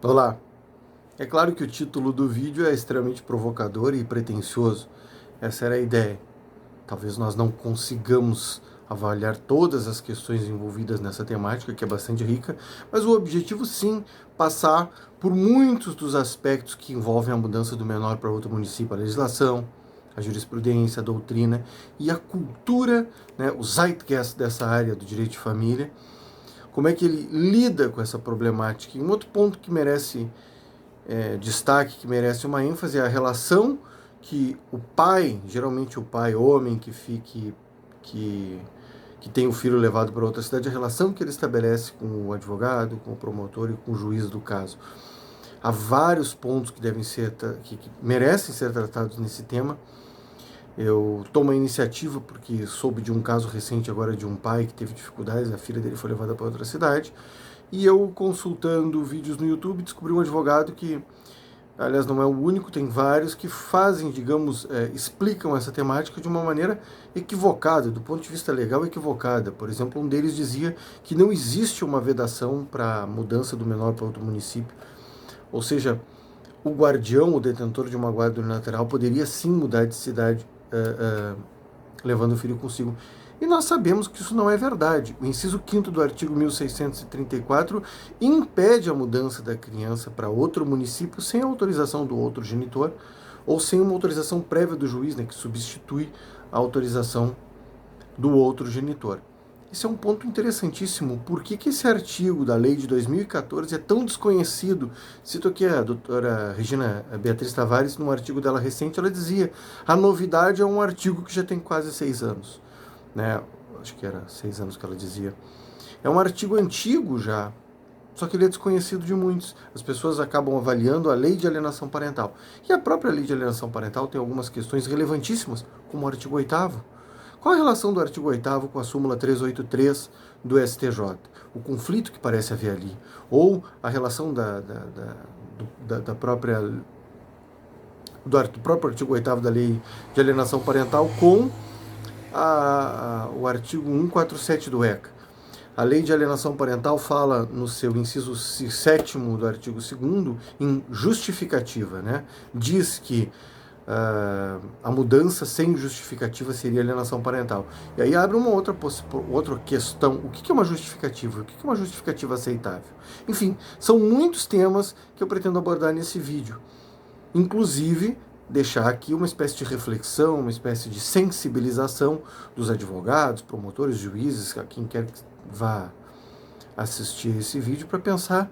Olá! É claro que o título do vídeo é extremamente provocador e pretensioso. Essa era a ideia. Talvez nós não consigamos avaliar todas as questões envolvidas nessa temática, que é bastante rica, mas o objetivo sim, passar por muitos dos aspectos que envolvem a mudança do menor para outro município, a legislação, a jurisprudência, a doutrina e a cultura, né, o zeitgeist dessa área do direito de família, como é que ele lida com essa problemática. E um outro ponto que merece destaque, que merece uma ênfase, é a relação que o pai, geralmente o pai homem que tem o filho levado para outra cidade, a relação que ele estabelece com o advogado, com o promotor e com o juiz do caso. Há vários pontos que devem ser, que merecem ser tratados nesse tema. Eu tomo a iniciativa porque soube de um caso recente agora de um pai que teve dificuldades, a filha dele foi levada para outra cidade, e eu, consultando vídeos no YouTube, descobri um advogado que, aliás, não é o único, tem vários que fazem, digamos, explicam essa temática de uma maneira equivocada, do ponto de vista legal equivocada. Por exemplo, um deles dizia que não existe uma vedação para mudança do menor para outro município. Ou seja, o guardião, o detentor de uma guarda unilateral, poderia sim mudar de cidade, levando o filho consigo. E nós sabemos que isso não é verdade. O inciso 5º do artigo 1634 impede a mudança da criança para outro município sem autorização do outro genitor ou sem uma autorização prévia do juiz, né, que substitui a autorização do outro genitor. Esse é um ponto interessantíssimo. Por que esse artigo da lei de 2014 é tão desconhecido? Cito aqui a doutora Regina Beatriz Tavares, num artigo dela recente, ela dizia: a novidade é um artigo que já tem quase 6 anos. Né? Acho que era 6 anos que ela dizia. É um artigo antigo já, só que ele é desconhecido de muitos. As pessoas acabam avaliando a lei de alienação parental. E a própria lei de alienação parental tem algumas questões relevantíssimas, como o artigo 8º. Qual a relação do artigo 8º com a súmula 383 do STJ? O conflito que parece haver ali. Ou a relação do próprio artigo 8º da lei de alienação parental com o artigo 147 do ECA. A lei de alienação parental fala no seu inciso 7º do artigo 2º em justificativa, né? Diz que a mudança sem justificativa seria alienação parental. E aí abre uma outra questão. O que é uma justificativa? O que é uma justificativa aceitável? Enfim, são muitos temas que eu pretendo abordar nesse vídeo. Inclusive, deixar aqui uma espécie de reflexão, uma espécie de sensibilização dos advogados, promotores, juízes, a quem quer que vá assistir esse vídeo, para pensar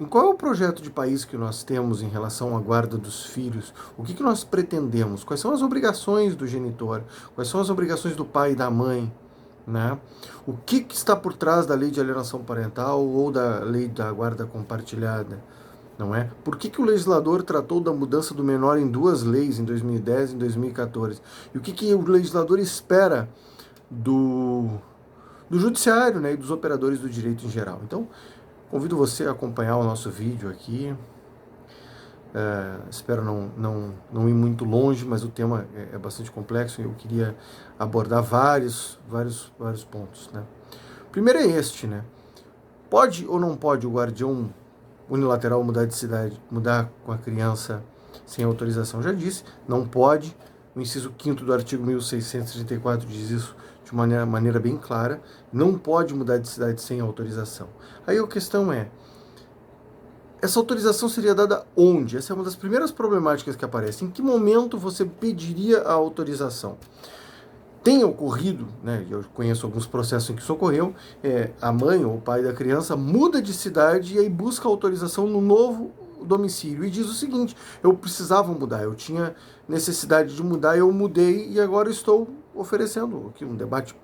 em qual é o projeto de país que nós temos em relação à guarda dos filhos, o que nós pretendemos, quais são as obrigações do genitor, quais são as obrigações do pai e da mãe, né? O que está por trás da lei de alienação parental ou da lei da guarda compartilhada, não é? Por que o legislador tratou da mudança do menor em 2 leis, em 2010 e em 2014? E o que o legislador espera do judiciário, né, e dos operadores do direito em geral? Então, convido você a acompanhar o nosso vídeo aqui. Espero não ir muito longe, mas o tema é bastante complexo e eu queria abordar vários pontos, né? Primeiro é este, né? Pode ou não pode o guardião unilateral mudar de cidade, mudar com a criança sem autorização? Já disse, não pode. O inciso 5º do artigo 1634 diz isso de maneira bem clara. Não pode mudar de cidade sem autorização. Aí a questão é, essa autorização seria dada onde? Essa é uma das primeiras problemáticas que aparece. Em que momento você pediria a autorização? Tem ocorrido, né, eu conheço alguns processos em que isso ocorreu, a mãe ou o pai da criança muda de cidade e aí busca autorização no novo domicílio e diz o seguinte: eu precisava mudar, eu tinha necessidade de mudar, eu mudei e agora estou oferecendo aqui um debate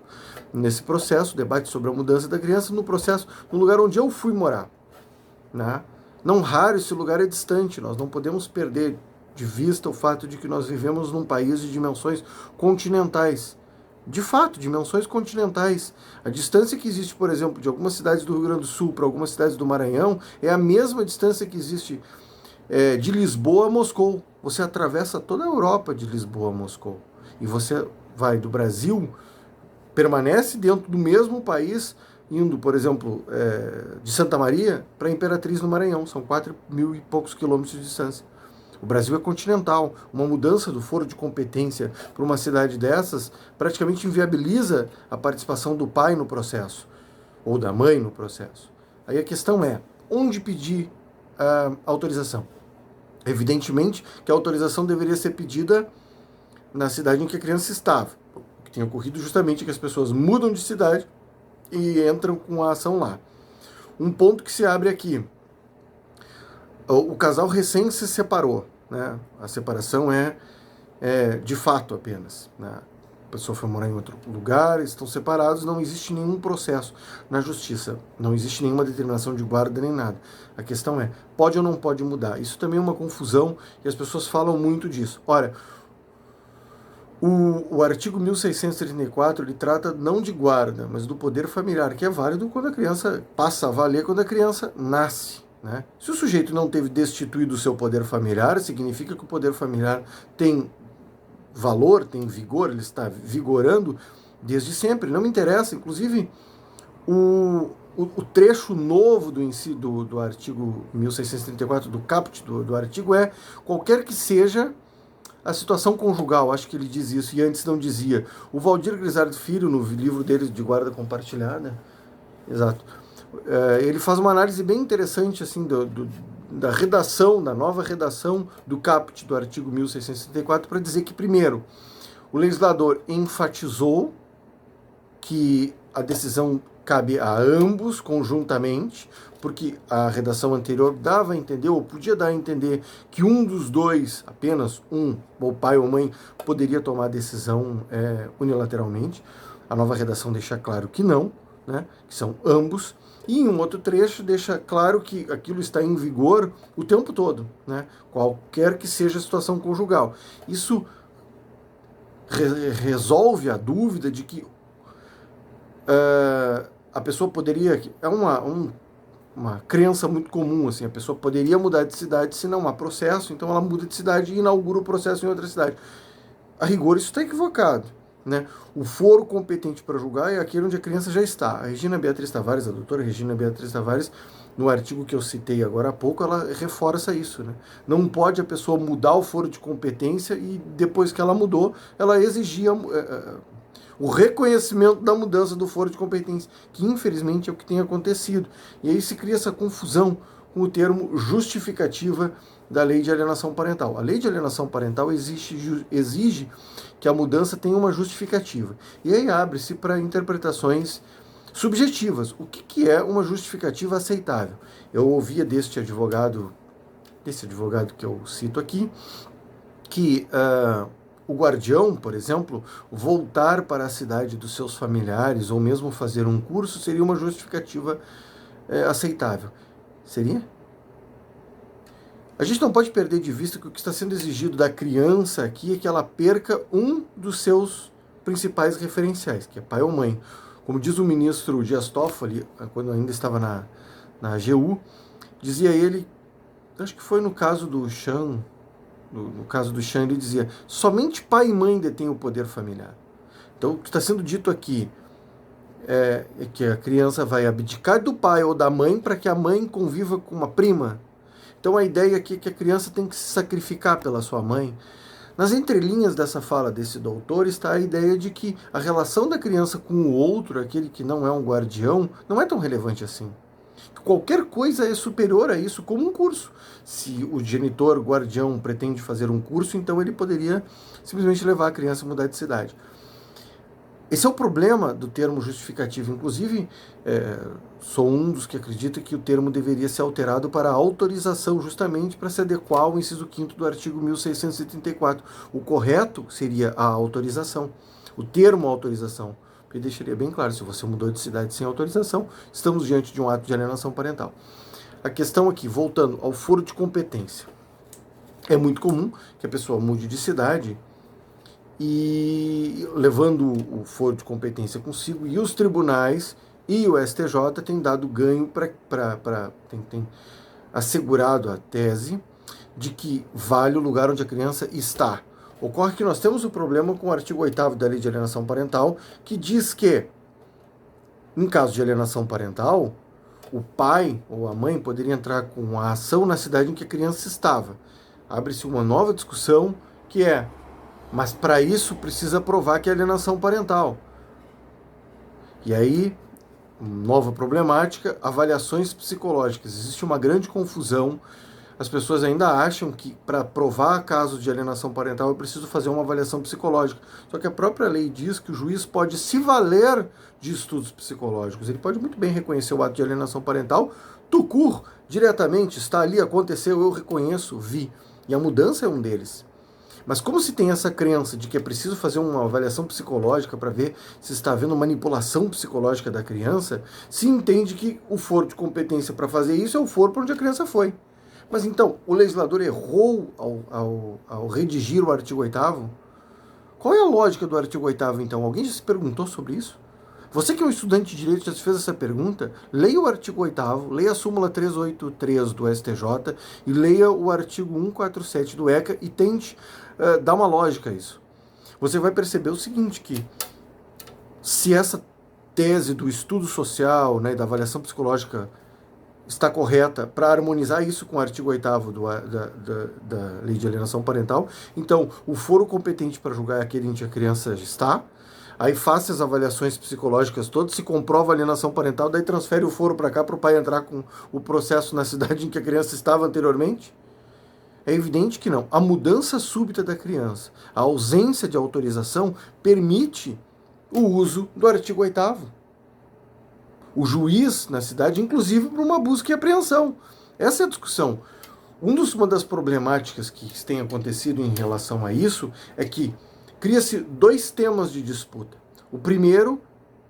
nesse processo, debate sobre a mudança da criança no processo, no lugar onde eu fui morar, né? Não raro esse lugar é distante, nós não podemos perder de vista o fato de que nós vivemos num país de dimensões continentais. De fato, dimensões continentais. A distância que existe, por exemplo, de algumas cidades do Rio Grande do Sul para algumas cidades do Maranhão é a mesma distância que existe de Lisboa a Moscou. Você atravessa toda a Europa de Lisboa a Moscou. E você vai do Brasil, permanece dentro do mesmo país, indo, por exemplo, de Santa Maria para Imperatriz no Maranhão. São 4.000 e poucos quilômetros de distância. O Brasil é continental. Uma mudança do foro de competência para uma cidade dessas praticamente inviabiliza a participação do pai no processo, ou da mãe no processo. Aí a questão é, onde pedir a autorização? Evidentemente que a autorização deveria ser pedida na cidade em que a criança estava. O que tem ocorrido justamente é que as pessoas mudam de cidade e entram com a ação lá. Um ponto que se abre aqui: o casal recém se separou, né? A separação é de fato apenas, né? A pessoa foi morar em outro lugar, estão separados, não existe nenhum processo na justiça, não existe nenhuma determinação de guarda nem nada. A questão é, pode ou não pode mudar? Isso também é uma confusão e as pessoas falam muito disso. Ora, o artigo 1634, ele trata não de guarda, mas do poder familiar, que é válido quando a criança passa a valer quando a criança nasce, né? Se o sujeito não teve destituído o seu poder familiar, significa que o poder familiar tem valor, tem vigor, ele está vigorando desde sempre. Não me interessa, inclusive, o trecho novo do artigo 1634, do caput do artigo, qualquer que seja a situação conjugal, acho que ele diz isso, e antes não dizia. O Valdir Grisardo Filho, no livro dele de guarda compartilhada, exato, ele faz uma análise bem interessante assim, da redação, da nova redação do caput do artigo 1664, para dizer que, primeiro, o legislador enfatizou que a decisão cabe a ambos conjuntamente, porque a redação anterior dava a entender, ou podia dar a entender, que um dos dois, apenas um, ou pai ou mãe, poderia tomar a decisão unilateralmente. A nova redação deixa claro que não, né, que são ambos. E em um outro trecho deixa claro que aquilo está em vigor o tempo todo, né, qualquer que seja a situação conjugal. Isso resolve a dúvida de que a pessoa poderia... É uma crença muito comum, assim, a pessoa poderia mudar de cidade se não há processo, então ela muda de cidade e inaugura o processo em outra cidade. A rigor, isso está equivocado, né? O foro competente para julgar é aquele onde a criança já está. A Regina Beatriz Tavares, a doutora Regina Beatriz Tavares, no artigo que eu citei agora há pouco, ela reforça isso, né? Não pode a pessoa mudar o foro de competência e depois que ela mudou, ela exigia o reconhecimento da mudança do foro de competência, que infelizmente é o que tem acontecido. E aí se cria essa confusão com o termo justificativa da lei de alienação parental. A lei de alienação parental exige que a mudança tenha uma justificativa. E aí abre-se para interpretações subjetivas. O que é uma justificativa aceitável? Eu ouvia desse advogado que eu cito aqui, que o guardião, por exemplo, voltar para a cidade dos seus familiares ou mesmo fazer um curso seria uma justificativa aceitável. Seria? A gente não pode perder de vista que o que está sendo exigido da criança aqui é que ela perca um dos seus principais referenciais, que é pai ou mãe. Como diz o ministro Dias Toffoli, quando ainda estava na AGU, dizia ele, acho que foi no caso do Chan, ele dizia, somente pai e mãe detêm o poder familiar. Então, o que está sendo dito aqui é que a criança vai abdicar do pai ou da mãe para que a mãe conviva com uma prima. Então, a ideia aqui é que a criança tem que se sacrificar pela sua mãe. Nas entrelinhas dessa fala desse doutor está a ideia de que a relação da criança com o outro, aquele que não é um guardião, não é tão relevante assim. Qualquer coisa é superior a isso, como um curso. Se o genitor, guardião, pretende fazer um curso, então ele poderia simplesmente levar a criança a mudar de cidade. Esse é o problema do termo justificativo. Inclusive, sou um dos que acredita que o termo deveria ser alterado para autorização, justamente para se adequar ao inciso 5º do artigo 1634. O correto seria a autorização, o termo autorização. Porque deixaria bem claro, se você mudou de cidade sem autorização, estamos diante de um ato de alienação parental. A questão aqui, voltando ao foro de competência. É muito comum que a pessoa mude de cidade e levando o foro de competência consigo, e os tribunais e o STJ têm dado ganho tem assegurado a tese de que vale o lugar onde a criança está. Ocorre que nós temos um problema com o artigo 8º da Lei de Alienação Parental, que diz que Em caso de alienação parental, o pai ou a mãe poderia entrar com a ação na cidade em que a criança estava. Abre-se uma nova discussão que é, mas para isso precisa provar que é alienação parental. E aí, nova problemática, avaliações psicológicas. Existe uma grande confusão. As pessoas ainda acham que para provar caso de alienação parental é preciso fazer uma avaliação psicológica. Só que a própria lei diz que o juiz pode se valer de estudos psicológicos. Ele pode muito bem reconhecer o ato de alienação parental, tucur, diretamente, está ali, aconteceu, eu reconheço, vi. E a mudança é um deles. Mas como se tem essa crença de que é preciso fazer uma avaliação psicológica para ver se está havendo manipulação psicológica da criança, se entende que o foro de competência para fazer isso é o foro para onde a criança foi. Mas então, o legislador errou ao redigir o artigo 8º? Qual é a lógica do artigo 8º, então? Alguém já se perguntou sobre isso? Você que é um estudante de direito já se fez essa pergunta? Leia o artigo 8º, leia a súmula 383 do STJ e leia o artigo 147 do ECA e tente dar uma lógica a isso. Você vai perceber o seguinte, que se essa tese do estudo social, né, da avaliação psicológica está correta para harmonizar isso com o artigo 8º da Lei de Alienação Parental, então o foro competente para julgar é aquele em que a criança está, aí faça as avaliações psicológicas todas, se comprova a alienação parental, daí transfere o foro para cá para o pai entrar com o processo na cidade em que a criança estava anteriormente? É evidente que não. A mudança súbita da criança, a ausência de autorização, permite o uso do artigo 8º. O juiz na cidade, inclusive para uma busca e apreensão. Essa é a discussão. Uma das problemáticas que tem acontecido em relação a isso é que cria-se dois temas de disputa. O primeiro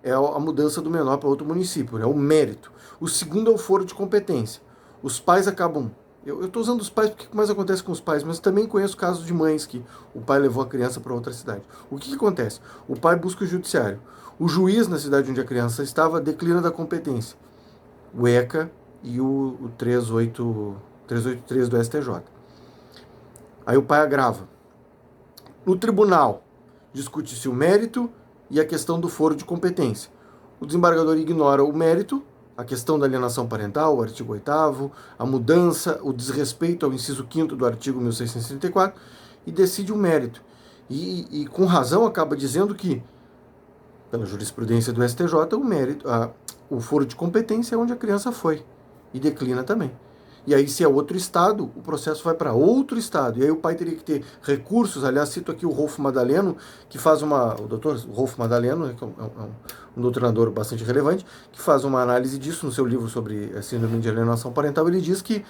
é a mudança do menor para outro município, é o mérito. O segundo é o foro de competência. Os pais acabam... Eu estou usando os pais porque o que mais acontece com os pais, mas também conheço casos de mães que o pai levou a criança para outra cidade. O que acontece? O pai busca o judiciário. O juiz na cidade onde a criança estava declina da competência. O ECA e o 383 do STJ. Aí o pai agrava. No tribunal, discute-se o mérito e a questão do foro de competência. O desembargador ignora o mérito, a questão da alienação parental, o artigo 8º, a mudança, o desrespeito ao inciso 5º do artigo 1634 e decide o mérito. E com razão acaba dizendo que, pela jurisprudência do STJ, o foro de competência é onde a criança foi e declina também. E aí, se é outro estado, o processo vai para outro estado. E aí o pai teria que ter recursos. Aliás, cito aqui o Rolfo Madaleno, que faz o doutor Rolfo Madaleno, que é um doutrinador bastante relevante, que faz uma análise disso no seu livro sobre a síndrome de alienação parental. Ele diz que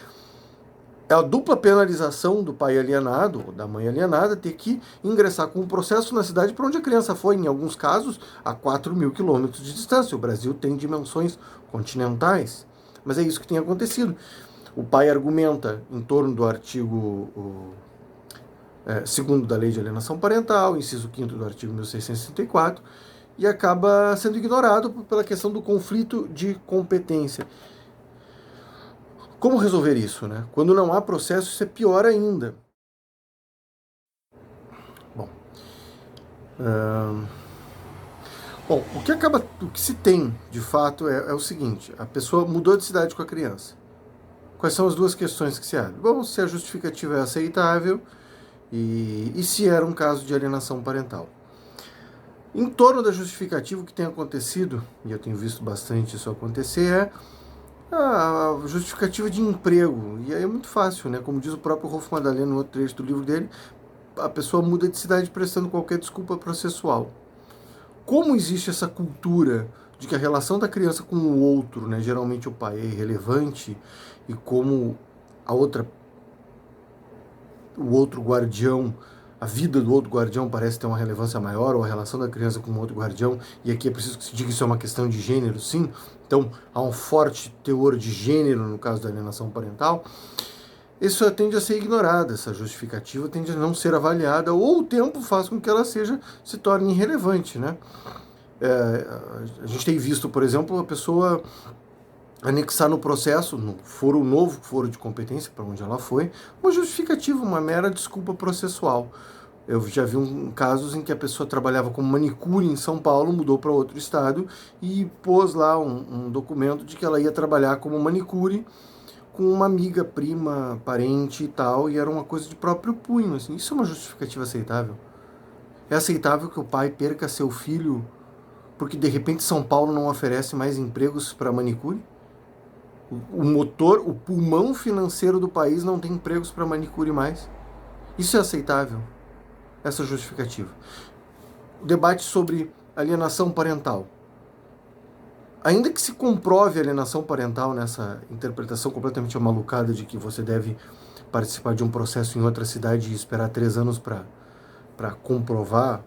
é a dupla penalização do pai alienado, ou da mãe alienada, ter que ingressar com um processo na cidade para onde a criança foi, em alguns casos, a 4.000 quilômetros de distância. O Brasil tem dimensões continentais, mas é isso que tem acontecido. O pai argumenta em torno do artigo 2º da Lei de Alienação Parental, inciso 5º do artigo 1664, e acaba sendo ignorado pela questão do conflito de competência. Como resolver isso, né? Quando não há processo, isso é pior ainda. Bom, o que se tem, de fato, é o seguinte: a pessoa mudou de cidade com a criança. Quais são as duas questões que se abrem? Bom, se a justificativa é aceitável e se era um caso de alienação parental. Em torno da justificativa, o que tem acontecido, e eu tenho visto bastante isso acontecer, é a justificativa de emprego. E aí é muito fácil, né? Como diz o próprio Rolfo Madaleno no outro trecho do livro dele, a pessoa muda de cidade prestando qualquer desculpa processual. Como existe essa cultura de que a relação da criança com o outro, né, geralmente o pai, é irrelevante, e como o outro guardião, a vida do outro guardião parece ter uma relevância maior, ou a relação da criança com o outro guardião, e aqui é preciso que se diga que isso é uma questão de gênero, sim, então há um forte teor de gênero no caso da alienação parental. Isso tende a ser ignorado, essa justificativa tende a não ser avaliada, ou o tempo faz com que ela se torne irrelevante, né? A gente tem visto, por exemplo, a pessoa anexar no processo, no novo foro de competência, para onde ela foi, uma justificativa, uma mera desculpa processual. Eu já vi casos em que a pessoa trabalhava como manicure em São Paulo, mudou para outro estado e pôs lá um documento de que ela ia trabalhar como manicure com uma amiga, prima, parente e tal, e era uma coisa de próprio punho, assim. Isso é uma justificativa aceitável? É aceitável que o pai perca seu filho porque de repente São Paulo não oferece mais empregos para manicure? O motor, o pulmão financeiro do país não tem empregos para manicure mais? Isso é aceitável? Essa justificativa. O debate sobre alienação parental. Ainda que se comprove a alienação parental nessa interpretação completamente amalucada de que você deve participar de um processo em outra cidade e esperar 3 anos para comprovar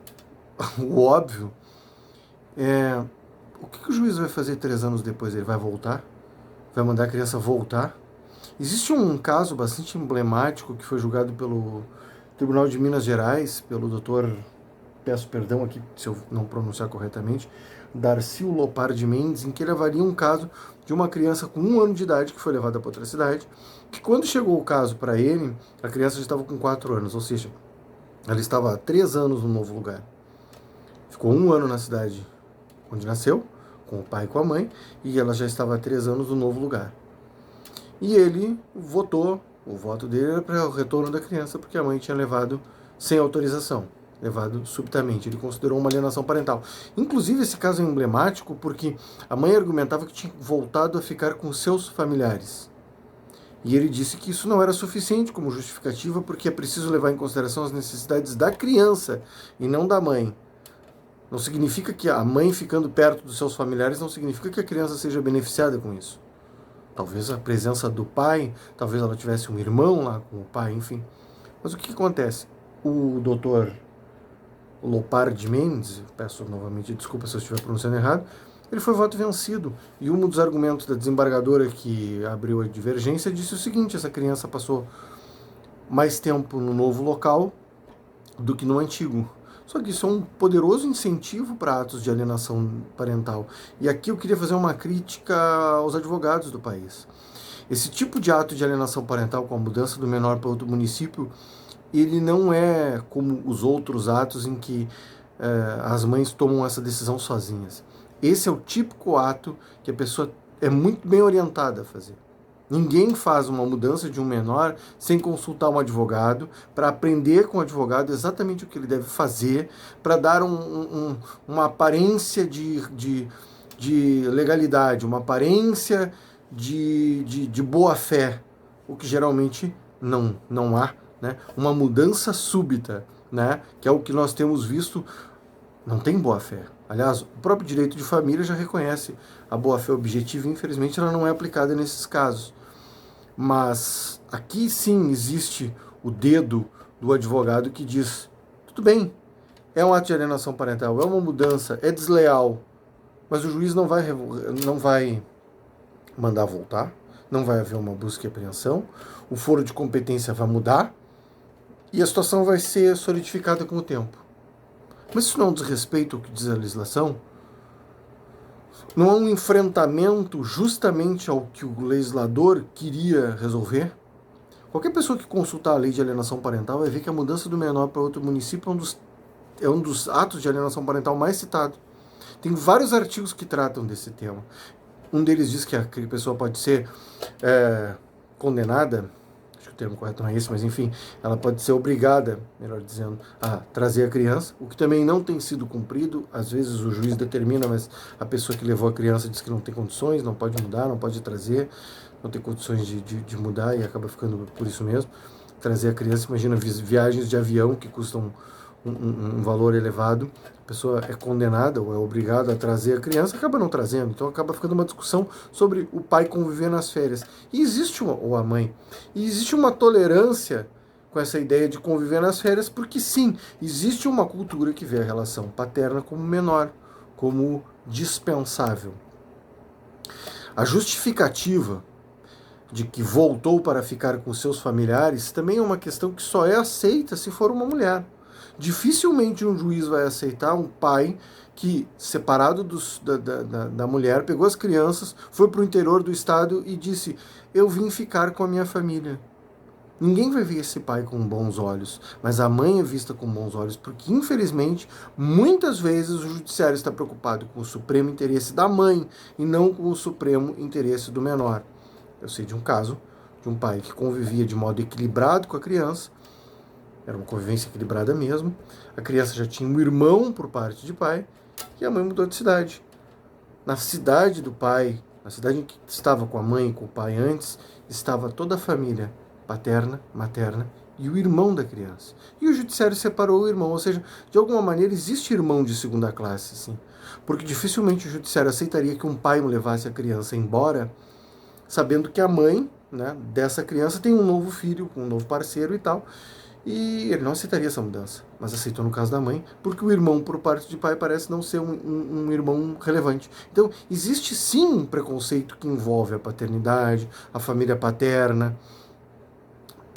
o óbvio, o que o juiz vai fazer 3 anos depois? Ele vai voltar? Vai mandar a criança voltar? Existe um caso bastante emblemático que foi julgado pelo Tribunal de Minas Gerais, pelo doutor, peço perdão aqui se eu não pronunciar corretamente, Darcio Lopar de Mendes, em que ele avalia um caso de uma criança com 1 ano de idade que foi levada para outra cidade, que quando chegou o caso para ele, a criança já estava com 4 anos, ou seja, ela estava há 3 anos no novo lugar. Ficou 1 ano na cidade onde nasceu, com o pai e com a mãe, e ela já estava há 3 anos no novo lugar. E ele votou, o voto dele era para o retorno da criança, porque a mãe tinha levado sem autorização, levado subitamente. Ele considerou uma alienação parental. Inclusive, esse caso é emblemático porque a mãe argumentava que tinha voltado a ficar com seus familiares. E ele disse que isso não era suficiente como justificativa, porque é preciso levar em consideração as necessidades da criança e não da mãe. Não significa que a mãe ficando perto dos seus familiares não significa que a criança seja beneficiada com isso. Talvez a presença do pai, talvez ela tivesse um irmão lá com o pai, enfim. Mas o que acontece? O doutor Lopar de Mendes, peço novamente desculpa se eu estiver pronunciando errado, ele foi voto vencido. E um dos argumentos da desembargadora que abriu a divergência disse o seguinte: essa criança passou mais tempo no novo local do que no antigo. Só que isso é um poderoso incentivo para atos de alienação parental. E aqui eu queria fazer uma crítica aos advogados do país. Esse tipo de ato de alienação parental, com a mudança do menor para outro município, ele não é como os outros atos em que as mães tomam essa decisão sozinhas. Esse é o típico ato que a pessoa é muito bem orientada a fazer. Ninguém faz uma mudança de um menor sem consultar um advogado, para aprender com o advogado exatamente o que ele deve fazer, para dar uma aparência de legalidade, uma aparência de boa-fé, o que geralmente não há, né? Uma mudança súbita, né? Que é o que nós temos visto, não tem boa-fé. Aliás, o próprio direito de família já reconhece a boa-fé objetiva e, infelizmente, ela não é aplicada nesses casos. Mas aqui sim existe o dedo do advogado que diz: tudo bem, é um ato de alienação parental, é uma mudança, é desleal, mas o juiz não vai mandar voltar, não vai haver uma busca e apreensão, o foro de competência vai mudar e a situação vai ser solidificada com o tempo. Mas isso não é um desrespeito ao que diz a legislação? Não há um enfrentamento justamente ao que o legislador queria resolver? Qualquer pessoa que consultar a lei de alienação parental vai ver que a mudança do menor para outro município é um dos atos de alienação parental mais citado. Tem vários artigos que tratam desse tema. Um deles diz que a pessoa pode ser condenada, acho que o termo correto não é esse, mas enfim, ela pode ser obrigada, melhor dizendo, a trazer a criança, o que também não tem sido cumprido. Às vezes o juiz determina, mas a pessoa que levou a criança diz que não tem condições, não pode mudar, não pode trazer, não tem condições de mudar e acaba ficando por isso mesmo. Trazer a criança, imagina viagens de avião que custam um valor elevado, a pessoa é condenada ou é obrigada a trazer a criança, acaba não trazendo, então acaba ficando uma discussão sobre o pai conviver nas férias. E existe ou a mãe, e existe uma tolerância com essa ideia de conviver nas férias, porque sim, existe uma cultura que vê a relação paterna como menor, como dispensável. A justificativa de que voltou para ficar com seus familiares também é uma questão que só é aceita se for uma mulher. Dificilmente um juiz vai aceitar um pai que, separado da mulher, pegou as crianças, foi para o interior do estado e disse: eu vim ficar com a minha família. Ninguém vai ver esse pai com bons olhos, mas a mãe é vista com bons olhos, porque, infelizmente, muitas vezes o judiciário está preocupado com o supremo interesse da mãe e não com o supremo interesse do menor. Eu sei de um caso de um pai que convivia de modo equilibrado com a criança, era uma convivência equilibrada mesmo, a criança já tinha um irmão por parte de pai, e a mãe mudou de cidade. Na cidade do pai, na cidade em que estava com a mãe e com o pai antes, estava toda a família paterna, materna e o irmão da criança. E o judiciário separou o irmão, ou seja, de alguma maneira existe irmão de segunda classe, sim. Porque dificilmente o judiciário aceitaria que um pai levasse a criança embora, sabendo que a mãe, né, dessa criança tem um novo filho, um novo parceiro e tal. E ele não aceitaria essa mudança, mas aceitou no caso da mãe, porque o irmão por parte de pai parece não ser um irmão relevante. Então, existe sim um preconceito que envolve a paternidade, a família paterna,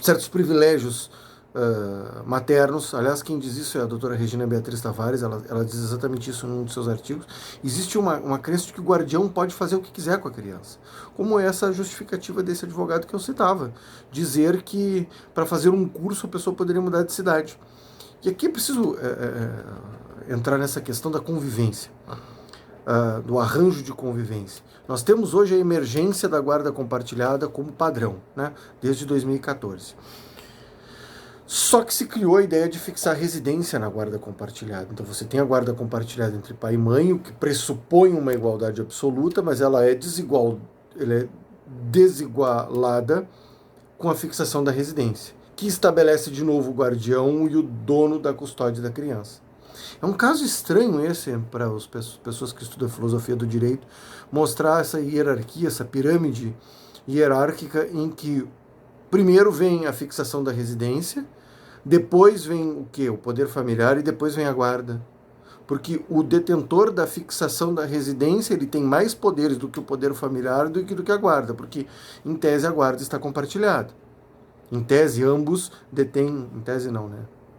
certos privilégios maternos. Aliás, quem diz isso é a doutora Regina Beatriz Tavares, ela diz exatamente isso num dos seus artigos. Existe uma crença de que o guardião pode fazer o que quiser com a criança, como essa justificativa desse advogado que eu citava, dizer que para fazer um curso a pessoa poderia mudar de cidade. E aqui é preciso entrar nessa questão da convivência, do arranjo de convivência. Nós temos hoje a emergência da guarda compartilhada como padrão, né, desde 2014. Só que se criou a ideia de fixar residência na guarda compartilhada. Então você tem a guarda compartilhada entre pai e mãe, o que pressupõe uma igualdade absoluta, mas ela é desigualada com a fixação da residência, que estabelece de novo o guardião e o dono da custódia da criança. É um caso estranho esse para as pessoas que estudam a filosofia do direito, mostrar essa hierarquia, essa pirâmide hierárquica em que primeiro vem a fixação da residência, depois vem o quê? O poder familiar e depois vem a guarda. Porque o detentor da fixação da residência, ele tem mais poderes do que o poder familiar do que a guarda, porque em tese a guarda está compartilhada. Em tese ambos detêm, em tese não, né?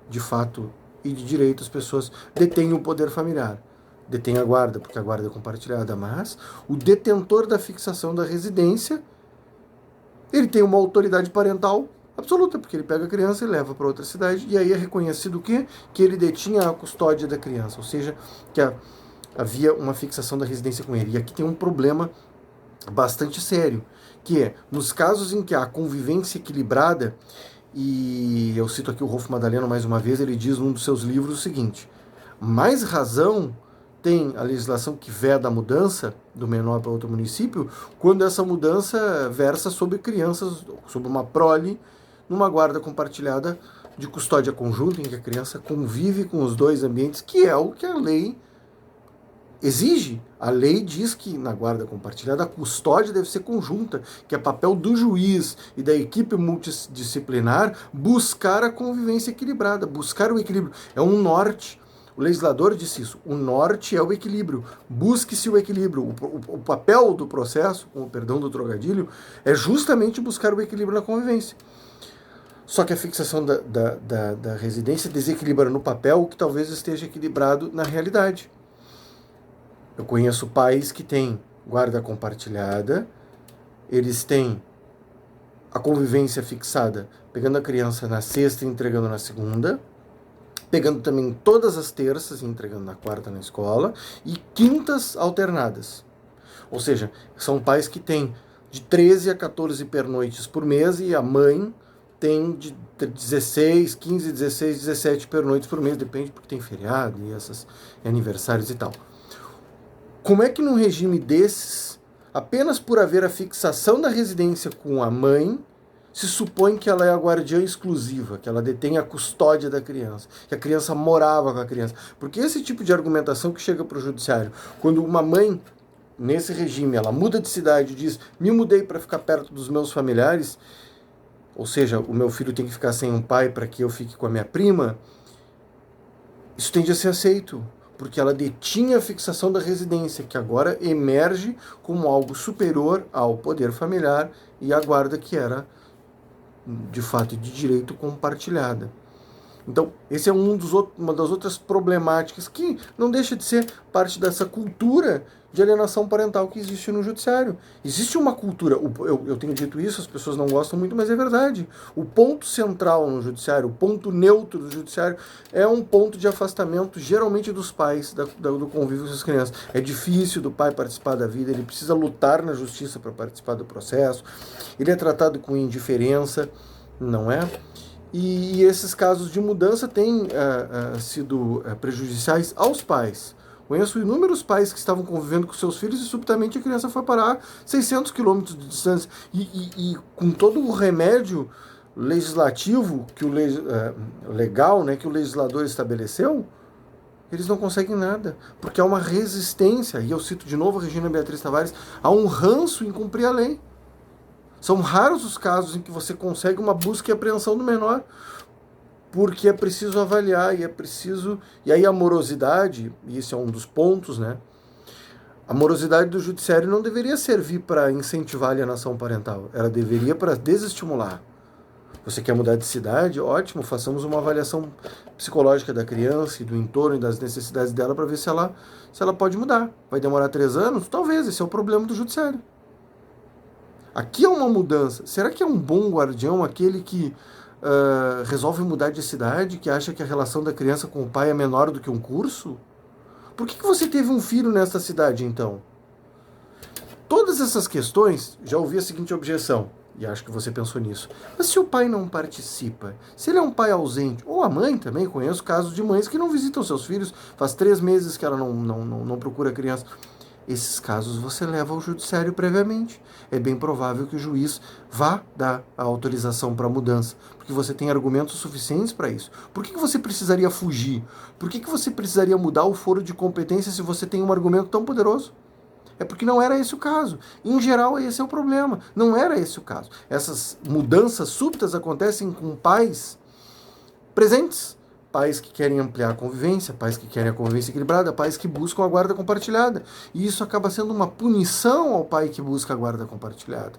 De fato e de direito as pessoas detêm o poder familiar, detêm a guarda, porque a guarda é compartilhada, mas o detentor da fixação da residência, ele tem uma autoridade parental absoluta, porque ele pega a criança e leva para outra cidade, e aí é reconhecido o quê? Que ele detinha a custódia da criança, ou seja, que havia uma fixação da residência com ele. E aqui tem um problema bastante sério, que é, nos casos em que há convivência equilibrada, e eu cito aqui o Rolf Madaleno mais uma vez, ele diz num dos seus livros o seguinte: mais razão tem a legislação que veda a mudança do menor para outro município, quando essa mudança versa sobre crianças, sobre uma prole, numa guarda compartilhada de custódia conjunta, em que a criança convive com os dois ambientes, que é o que a lei exige. A lei diz que na guarda compartilhada a custódia deve ser conjunta, que é papel do juiz e da equipe multidisciplinar buscar a convivência equilibrada, buscar o equilíbrio. É um norte. O legislador disse isso. O norte é o equilíbrio. Busque-se o equilíbrio. O papel do processo, com o perdão do trocadilho, é justamente buscar o equilíbrio na convivência. Só que a fixação da residência desequilibra no papel o que talvez esteja equilibrado na realidade. Eu conheço pais que têm guarda compartilhada, eles têm a convivência fixada, pegando a criança na sexta e entregando na segunda, pegando também todas as terças e entregando na quarta na escola, e quintas alternadas. Ou seja, são pais que têm de 13 a 14 pernoites por mês, e a mãe tem de 16, 15, 16, 17 pernoites por mês, depende, porque tem feriado e aniversários e tal. Como é que num regime desses, apenas por haver a fixação da residência com a mãe, se supõe que ela é a guardiã exclusiva, que ela detém a custódia da criança, que a criança morava com a criança? Porque esse tipo de argumentação que chega para o judiciário, quando uma mãe, nesse regime, ela muda de cidade e diz: me mudei para ficar perto dos meus familiares, ou seja, o meu filho tem que ficar sem um pai para que eu fique com a minha prima, isso tende a ser aceito, porque ela detinha a fixação da residência, que agora emerge como algo superior ao poder familiar e à guarda, que era, de fato, de direito compartilhada. Então, esse é uma das outras problemáticas que não deixa de ser parte dessa cultura de alienação parental que existe no judiciário. Existe uma cultura, eu tenho dito isso, as pessoas não gostam muito, mas é verdade. O ponto central no judiciário, o ponto neutro do judiciário, é um ponto de afastamento, geralmente dos pais, do convívio com as crianças. É difícil do pai participar da vida, ele precisa lutar na justiça para participar do processo, ele é tratado com indiferença, não é? E esses casos de mudança têm sido prejudiciais aos pais. Conheço inúmeros pais que estavam convivendo com seus filhos e subitamente a criança foi parar 600 quilômetros de distância. E com todo o remédio legislativo que legal, né, que o legislador estabeleceu, eles não conseguem nada, porque há uma resistência, e eu cito de novo a Regina Beatriz Tavares, há um ranço em cumprir a lei. São raros os casos em que você consegue uma busca e apreensão do menor, porque é preciso avaliar e é preciso... E aí a morosidade, e esse é um dos pontos, né? A morosidade do judiciário não deveria servir para incentivar a alienação parental, ela deveria para desestimular. Você quer mudar de cidade? Ótimo, façamos uma avaliação psicológica da criança e do entorno e das necessidades dela para ver se ela pode mudar. Vai demorar 3 anos? Talvez, esse é o problema do judiciário. Aqui é uma mudança. Será que é um bom guardião aquele que resolve mudar de cidade, que acha que a relação da criança com o pai é menor do que um curso? Por que você teve um filho nessa cidade, então? Todas essas questões, já ouvi a seguinte objeção, e acho que você pensou nisso. Mas se o pai não participa, se ele é um pai ausente, ou a mãe também, conheço casos de mães que não visitam seus filhos, faz 3 meses que ela não procura a criança. Esses casos você leva ao judiciário previamente. É bem provável que o juiz vá dar a autorização para a mudança, porque você tem argumentos suficientes para isso. Por que você precisaria fugir? Por que você precisaria mudar o foro de competência se você tem um argumento tão poderoso? É porque não era esse o caso. Em geral, esse é o problema. Não era esse o caso. Essas mudanças súbitas acontecem com pais presentes. Pais que querem ampliar a convivência, pais que querem a convivência equilibrada, pais que buscam a guarda compartilhada. E isso acaba sendo uma punição ao pai que busca a guarda compartilhada.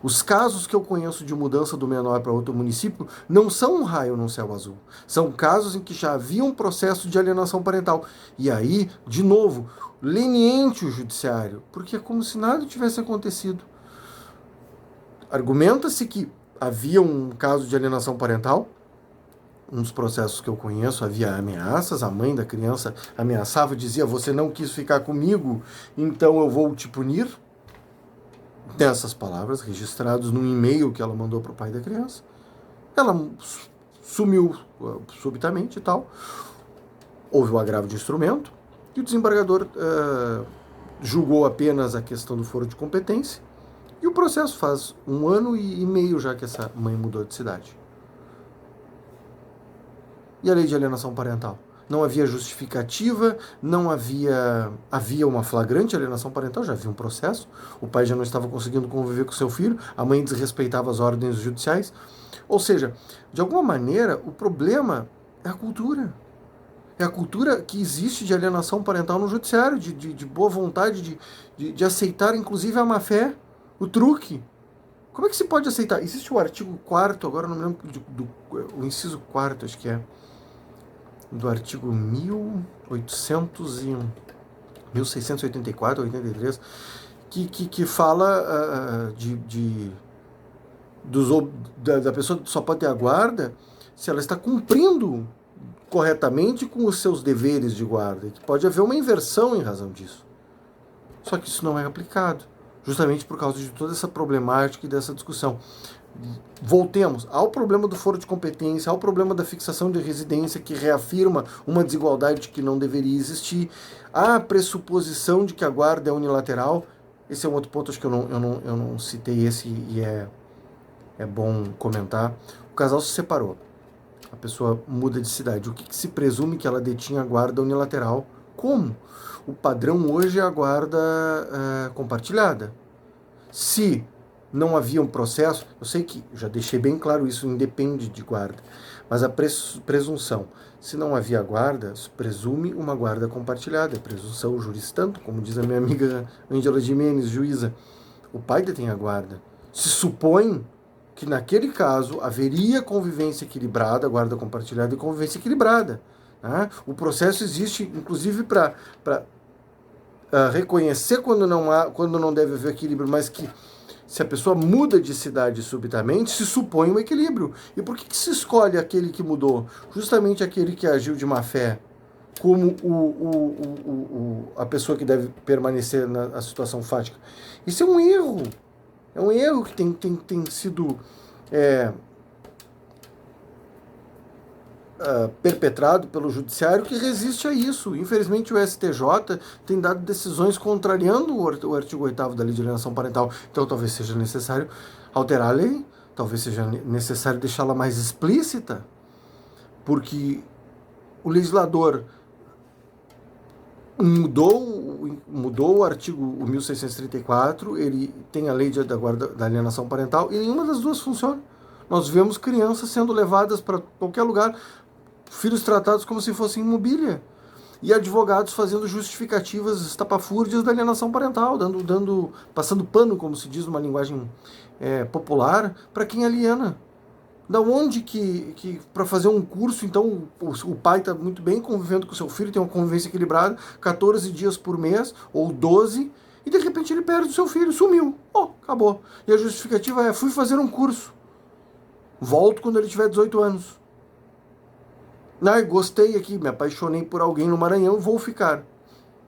Os casos que eu conheço de mudança do menor para outro município não são um raio no céu azul. São casos em que já havia um processo de alienação parental. E aí, de novo, leniente o judiciário, porque é como se nada tivesse acontecido. Argumenta-se que havia um caso de alienação parental. Um dos processos que eu conheço, havia ameaças, a mãe da criança ameaçava, dizia, você não quis ficar comigo, então eu vou te punir. Dessas palavras, registrados num e-mail que ela mandou para o pai da criança. Ela sumiu subitamente e tal. Houve o agravo de instrumento e o desembargador julgou apenas a questão do foro de competência. E o processo faz 1 ano e meio já que essa mãe mudou de cidade. E a lei de alienação parental? Não havia justificativa, não havia uma flagrante alienação parental, já havia um processo, o pai já não estava conseguindo conviver com seu filho, a mãe desrespeitava as ordens judiciais. Ou seja, de alguma maneira, o problema é a cultura. É a cultura que existe de alienação parental no judiciário, de boa vontade, de aceitar inclusive a má-fé, o truque. Como é que se pode aceitar? Existe o artigo 4º, agora não me lembro o inciso 4º, acho que é, do artigo 1684, 83, que fala da pessoa só pode ter a guarda se ela está cumprindo corretamente com os seus deveres de guarda, e que pode haver uma inversão em razão disso. Só que isso não é aplicado, justamente por causa de toda essa problemática e dessa discussão. Voltemos ao problema do foro de competência, ao problema da fixação de residência, que reafirma uma desigualdade que não deveria existir, à pressuposição de que a guarda é unilateral. Esse é um outro ponto, acho que eu não citei esse e é bom comentar. O casal se separou, a pessoa muda de cidade. O que se presume que ela detinha a guarda unilateral? Como? O padrão hoje é a guarda compartilhada. Se não havia um processo, eu sei que já deixei bem claro isso, independe de guarda, mas a presunção, se não havia guarda, se presume uma guarda compartilhada, presunção juris tanto, como diz a minha amiga Angela Jimenez, juíza, o pai detém a guarda, se supõe que naquele caso haveria convivência equilibrada, guarda compartilhada e convivência equilibrada. Né? O processo existe, inclusive, para reconhecer quando não deve haver equilíbrio, mas que se a pessoa muda de cidade subitamente, se supõe um equilíbrio. E por que se escolhe aquele que mudou? Justamente aquele que agiu de má fé, como a pessoa que deve permanecer na situação fática. Isso é um erro. É um erro que tem sido perpetrado pelo judiciário, que resiste a isso. Infelizmente o STJ tem dado decisões contrariando o artigo 8º da Lei de Alienação Parental. Então talvez seja necessário alterar a lei, talvez seja necessário deixá-la mais explícita, porque o legislador mudou o artigo 1634, ele tem a lei da alienação parental, e nenhuma das duas funciona. Nós vemos crianças sendo levadas para qualquer lugar, filhos tratados como se fossem mobília, e advogados fazendo justificativas estapafúrdias da alienação parental, passando pano, como se diz numa linguagem popular, para quem aliena. Da onde que para fazer um curso, então, o pai está muito bem convivendo com o seu filho, tem uma convivência equilibrada, 14 dias por mês, ou 12, e de repente ele perde o seu filho, sumiu, acabou. E a justificativa é, fui fazer um curso, volto quando ele tiver 18 anos. Gostei aqui, me apaixonei por alguém no Maranhão, vou ficar.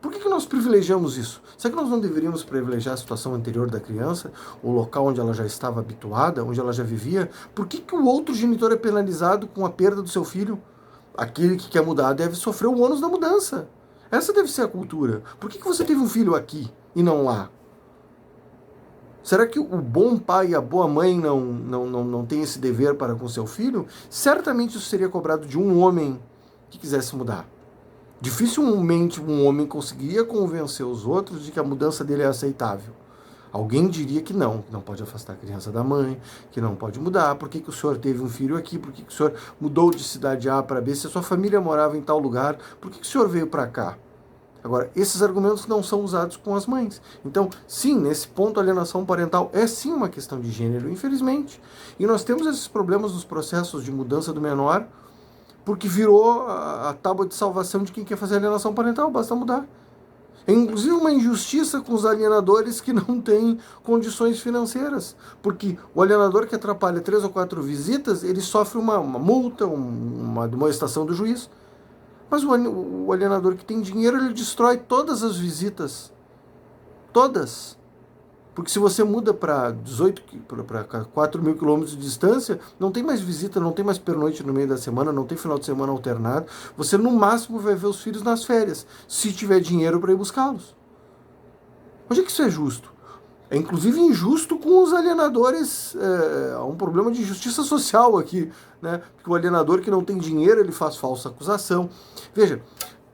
Por que nós privilegiamos isso? Será que nós não deveríamos privilegiar a situação anterior da criança, o local onde ela já estava habituada, onde ela já vivia? Por que o outro genitor é penalizado com a perda do seu filho? Aquele que quer mudar deve sofrer o ônus da mudança. Essa deve ser a cultura. Por que você teve um filho aqui e não lá? Será que o bom pai e a boa mãe não têm esse dever para com seu filho? Certamente isso seria cobrado de um homem que quisesse mudar. Dificilmente um homem conseguiria convencer os outros de que a mudança dele é aceitável. Alguém diria que não pode afastar a criança da mãe, que não pode mudar. Por que o senhor teve um filho aqui? Por que o senhor mudou de cidade A para B? Se a sua família morava em tal lugar, por que o senhor veio para cá? Agora, esses argumentos não são usados com as mães. Então, sim, nesse ponto, a alienação parental é sim uma questão de gênero, infelizmente. E nós temos esses problemas nos processos de mudança do menor, porque virou a tábua de salvação de quem quer fazer alienação parental, basta mudar. É inclusive uma injustiça com os alienadores que não têm condições financeiras, porque o alienador que atrapalha 3 ou 4 visitas, ele sofre uma multa, uma demoestação do juiz. Mas o alienador que tem dinheiro, ele destrói todas as visitas. Todas. Porque se você muda para 4 mil quilômetros de distância, não tem mais visita, não tem mais pernoite no meio da semana, não tem final de semana alternado. Você, no máximo, vai ver os filhos nas férias, se tiver dinheiro para ir buscá-los. Onde é que isso é justo? É, inclusive, injusto com os alienadores. Há um problema de justiça social aqui, né? Porque o alienador que não tem dinheiro, ele faz falsa acusação. Veja,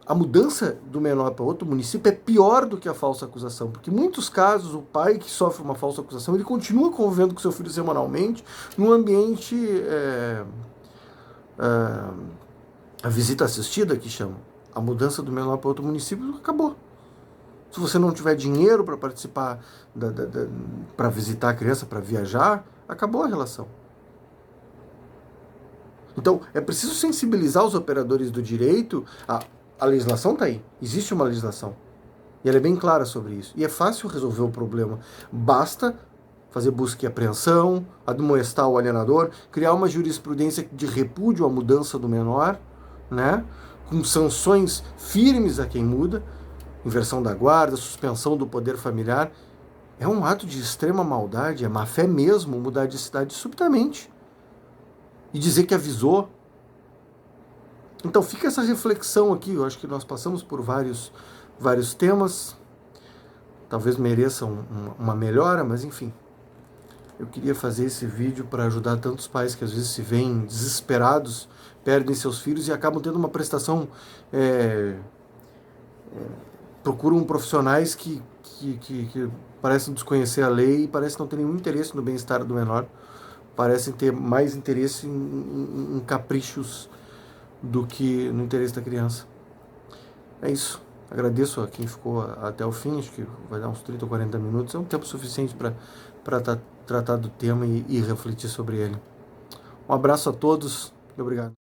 a mudança do menor para outro município é pior do que a falsa acusação, porque em muitos casos o pai que sofre uma falsa acusação, ele continua convivendo com seu filho semanalmente num ambiente, a visita assistida, que chama. A mudança do menor para outro município acabou. Se você não tiver dinheiro para participar, para visitar a criança, para viajar, acabou a relação. Então, é preciso sensibilizar os operadores do direito. A legislação está aí, existe uma legislação. E ela é bem clara sobre isso. E é fácil resolver o problema. Basta fazer busca e apreensão, admoestar o alienador, criar uma jurisprudência de repúdio à mudança do menor, né? Com sanções firmes a quem muda, inversão da guarda, suspensão do poder familiar. É um ato de extrema maldade, é má fé mesmo mudar de cidade subitamente. E dizer que avisou. Então fica essa reflexão aqui, eu acho que nós passamos por vários temas, talvez mereçam uma melhora, mas enfim. Eu queria fazer esse vídeo para ajudar tantos pais que às vezes se veem desesperados, perdem seus filhos e acabam tendo uma prestação, procuram profissionais que parecem desconhecer a lei e parecem não ter nenhum interesse no bem-estar do menor, parecem ter mais interesse em caprichos do que no interesse da criança. É isso. Agradeço a quem ficou até o fim, acho que vai dar uns 30 ou 40 minutos, é um tempo suficiente para tratar do tema e refletir sobre ele. Um abraço a todos e obrigado.